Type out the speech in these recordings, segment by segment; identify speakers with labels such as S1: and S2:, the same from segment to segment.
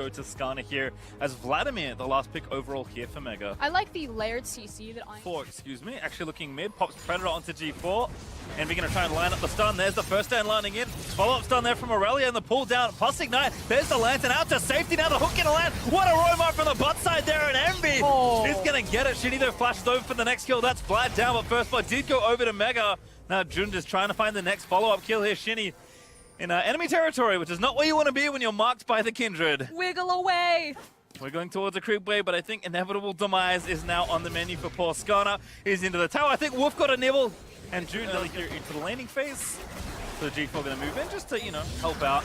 S1: go to Skana here as Vladimir, the last pick overall here for Mega.
S2: I like the layered CC that I...
S1: Actually looking mid, pops Predator onto G4. And we're going to try and line up the stun. There's the first stand lining in. Follow-up stun there from Aurelia and the pull down. Plus Ignite. There's the Lantern out to safety. Now the hook going to land. What a roam up from the butt side there, and Envy is going to get it. Shinny though flashes over for the next kill. That's Vlad down, but first blood did go over to Mega. Now Jun just trying to find the next follow-up kill here. Shinny in enemy territory, which is not where you want to be when you're marked by the Kindred.
S2: Wiggle away!
S1: We're going towards a creep wave, but I think inevitable demise is now on the menu for poor Skana. He's into the tower. I think Wolf got a nibble. And June here into the laning phase. So G4 going to move in just to, help out,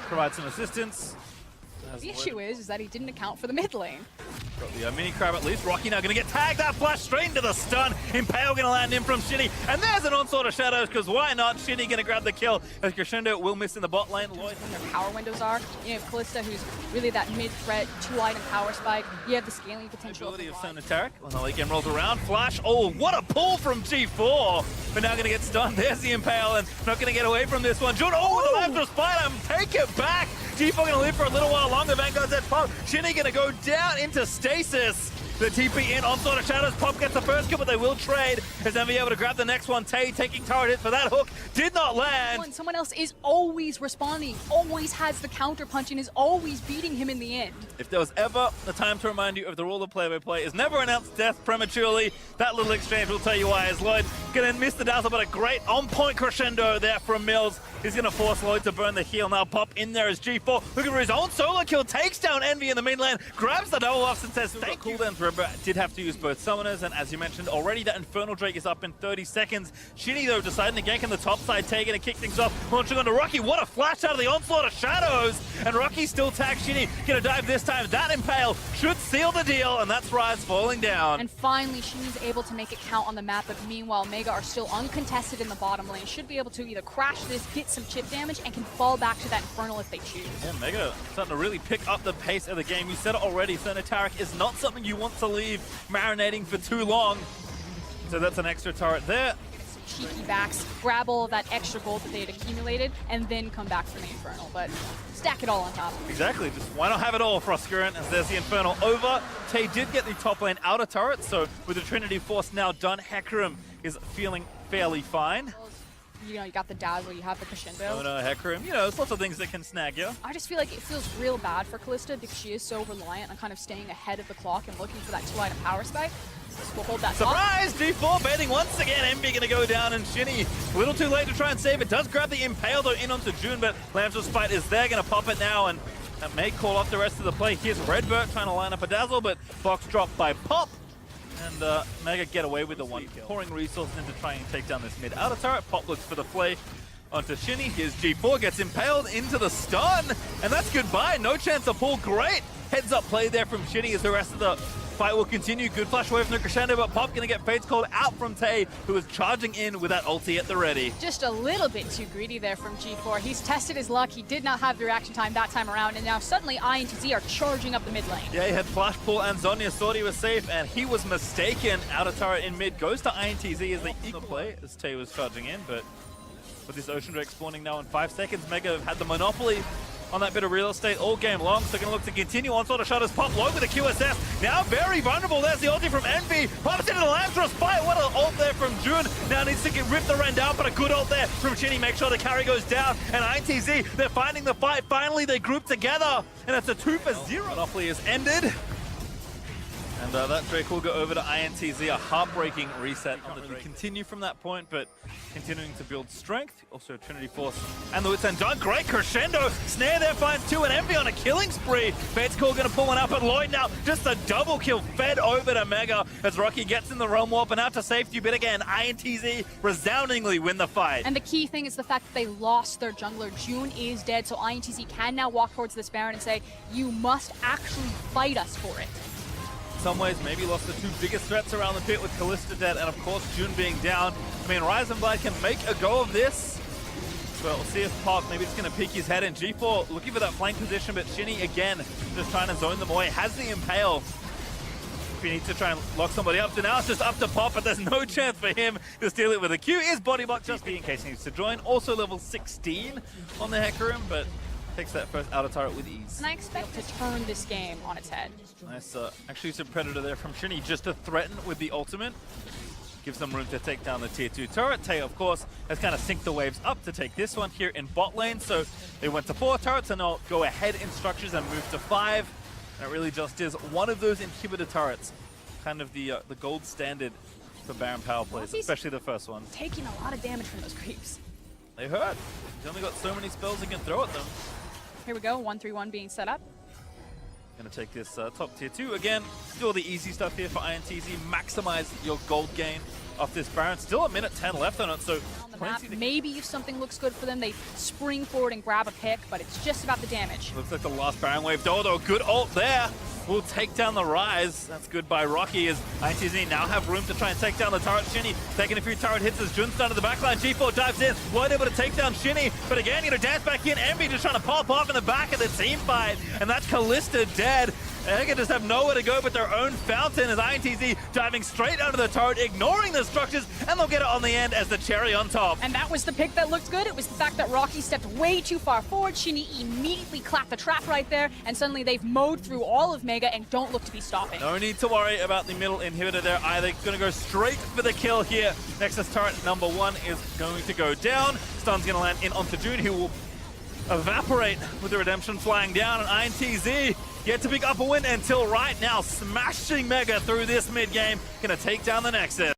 S1: provide some assistance.
S2: The issue is that he didn't account for the mid lane.
S1: Got the mini crab at least. Rocky now going to get tagged. That flash straight into the stun. Impale going to land in from Shinny. And there's an onslaught of shadows, because why not? Shinny going to grab the kill as Crescendo will miss in the bot lane. Lloyd.
S2: Their power windows are. You have Kalista, who's really that mid-threat, 2-item power spike. You have the scaling potential.
S1: The ability of Sonateric when the late game rolls around. Flash. Oh, what a pull from G4. But now going to get stunned. There's the Impale, and not going to get away from this one. June, the left of Spider. Take it back. G4 going to live for a little while longer. Vanguard's at pop. Shinny going to go down into stasis. The TP in, onslaught of shadows. Pop gets the first kill, but they will trade as then be able to grab the next one. Tay taking turret hit for that hook. Did not land.
S2: Someone else is always responding, always has the counter punch, and is always beating him in the end.
S1: If there was ever a time to remind you of the rule of play-by-play is never announce death prematurely, that little exchange will tell you why. As Lloyd going to miss the dazzle, but a great on-point crescendo there from Mills. He's going to force Lloyd to burn the heal. Now Pop in there as G4 looking for his own solo kill. Takes down Envy in the main lane. Grabs the double offs and says thank you. Cooldowns did have to use both summoners, and as you mentioned already, that Infernal Drake is up in 30 seconds. Shinny though deciding to gank in the top side. Tay going to kick things off. Launching onto Rocky. What a flash out of the onslaught of shadows. And Rocky still tags Shinny. Going to dive this time. That Impale should seal the deal, and that's Rise falling down.
S2: And finally, Shinny's able to make it count on the map, but meanwhile, Mega are still uncontested in the bottom lane. Should be able to either crash this, get some chip damage, and can fall back to that Infernal if they choose.
S1: Yeah, Mega starting to really pick up the pace of the game. You said it already, Sonateric is not something you want to leave marinating for too long. So that's an extra turret there.
S2: Some cheeky backs, grab all of that extra gold that they had accumulated, and then come back for the Infernal, but stack it all on top.
S1: Exactly, just why not have it all, Froskurant, as there's the Infernal over. Tay did get the top lane outer turret, so with the Trinity Force now done, Hecarim is feeling fairly fine.
S2: You got the dazzle, you have the crescendo.
S1: Oh no, Hecarim, there's lots of things that can snag you.
S2: I just feel like it feels real bad for Kalista because she is so reliant on kind of staying ahead of the clock and looking for that 2-item power spike. We'll hold that
S1: surprise! G4 baiting once again. Envy going to go down, and Shinny a little too late to try and save it. Does grab the Impale though in onto June, but Lamb's Spite is there, going to pop it now, and that may call off the rest of the play. Here's Redbird trying to line up a dazzle, but box dropped by Pop. And Mega get away with the one kill. Pouring resources in to try and take down this mid outer turret. Pop looks for the play onto Shinny. Here's G4, gets impaled into the stun, and that's goodbye. No chance to pull. Great heads up play there from Shinny as the rest of the fight will continue. Good flash away from the crescendo, but Pop gonna get Fates called out from Tay, who is charging in with that ulti at the ready.
S2: Just a little bit too greedy there from G4. He's tested his luck. He did not have the reaction time that time around, and now suddenly Intz are charging up the mid lane.
S1: Yeah, he had flash pull, and Zhonya thought he was safe, and he was mistaken. Outer turret in mid goes to Intz as they equal the play as Tay was charging in, but with this Ocean Drake spawning now in 5 seconds, Mega have had the monopoly on that bit of real estate all game long, so going to look to continue. Onslaught of shadows. Pop low with the QSS. Now very vulnerable. There's the ulti from Envy. Pops into the Lamb's Spite. What an ult there from June. Now needs to get rip the Ren down, but a good ult there from Shinny. Make sure the carry goes down. And Intz, they're finding the fight. Finally, they group together. And it's a 2-for-0. Monopoly is ended. And that Drake will go over to Intz, a heartbreaking reset on the Drake. Continue from that point, but continuing to build strength. Also Trinity Force and the Wits End done. Great crescendo. Snare there finds 2, and Envy on a killing spree. Fate's Call going to pull one up, but Lloyd now just a double kill fed over to Mega as Rocky gets in the Realm Warp and out to safety. But again, Intz resoundingly win the fight.
S2: And the key thing is the fact that they lost their jungler. June is dead, so Intz can now walk towards this Baron and say, you must actually fight us for it.
S1: Some ways maybe lost the 2 biggest threats around the pit with Kalista dead and of course June being down. I mean, Rise and Vlad can make a go of this. But we'll see if Pop, maybe it's going to peek his head in. G4 looking for that flank position, but Shinny again just trying to zone them away. Has the Impale. If he needs to try and lock somebody up, so now it's just up to Pop, but there's no chance for him to steal it with a Q. Is body block just in case he needs to join. Also level 16 on the Hecarim, but Takes that first outer turret with ease.
S2: And I expect to turn this game on its head.
S1: Nice, actually some Predator there from Shinny just to threaten with the ultimate. Gives them room to take down the tier 2 turret. Tay, of course, has kind of synced the waves up to take this one here in bot lane. So they went to 4 turrets and they'll go ahead in structures and move to 5. And it really just is one of those inhibitor turrets. Kind of the gold standard for Baron power plays, especially the first one.
S2: Taking a lot of damage from those creeps.
S1: They hurt. He's only got so many spells he can throw at them.
S2: Here we go, 1-3-1 being set up.
S1: Gonna take this top tier 2. Again, still the easy stuff here for INTZ. Maximize your gold gain off this Baron. Still a minute 10 left on it, so
S2: on the map, maybe if something looks good for them, they spring forward and grab a pick, but it's just about the damage.
S1: Looks like the last Baron wave. Dodo, good ult there. Will take down the Rise. That's good by Rocky, as INTZ now have room to try and take down the turret. Shinny taking a few turret hits as Jun's down to the backline. G4 dives in, weren't able to take down Shinny, but again, dance back in. Envy just trying to pop off in the back of the team fight, and that's Callista dead. They can just have nowhere to go but their own fountain as INTZ diving straight under the turret, ignoring the structures, and they'll get it on the end as the cherry on top.
S2: And that was the pick that looked good. It was the fact that Rocky stepped way too far forward. Shinny immediately clapped the trap right there, and suddenly they've mowed through all of Mega and don't look to be stopping.
S1: No need to worry about the middle inhibitor there either. Going to go straight for the kill here. Nexus turret number 1 is going to go down. Stun's going to land in onto June, who will evaporate with the redemption flying down, and INTZ get to pick up a win until right now, smashing Mega through this mid game. Gonna take down the Nexus.